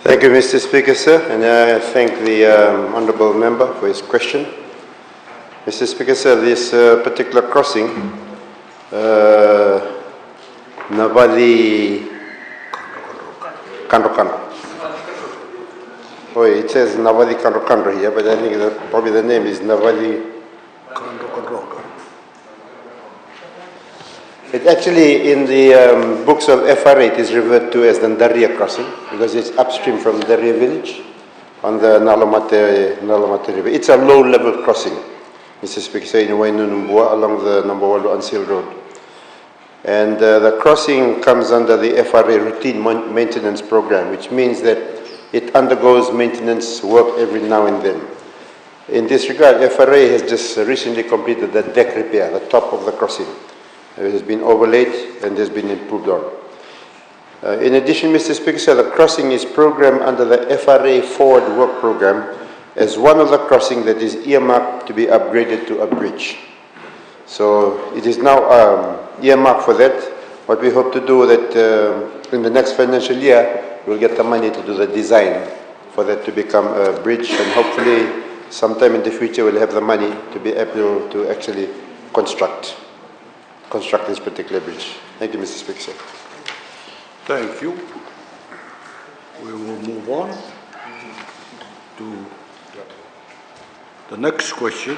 Thank you, Mr. Speaker, sir, and I thank the honourable member for his question. Mr. Speaker, sir, this particular crossing, Navacikadrokadro. Oh, it says Navacikadrokadro here, but I think that probably the name is Navacikadrokadroka. It actually, in the books of FRA, it is referred to as the Ndaria crossing because it's upstream from Ndaria village on the Nalomate River. It's a low-level crossing, Mr. Speaker, in Wainunu along the number 1 Unsealed Road. And the crossing comes under the FRA routine maintenance program, which means that it undergoes maintenance work every now and then. In this regard, FRA has just recently completed the deck repair, the top of the crossing. It has been overlaid and has been improved on. In addition, Mr. Speaker, the crossing is programmed under the FRA Forward Work Program as one of the crossings that is earmarked to be upgraded to a bridge. So it is now earmarked for that. What we hope to do that in the next financial year, we'll get the money to do the design for that to become a bridge, and hopefully sometime in the future we'll have the money to be able to actually construct this particular bridge. Thank you, Mr. Speaker. Thank you. We will move on to the next question.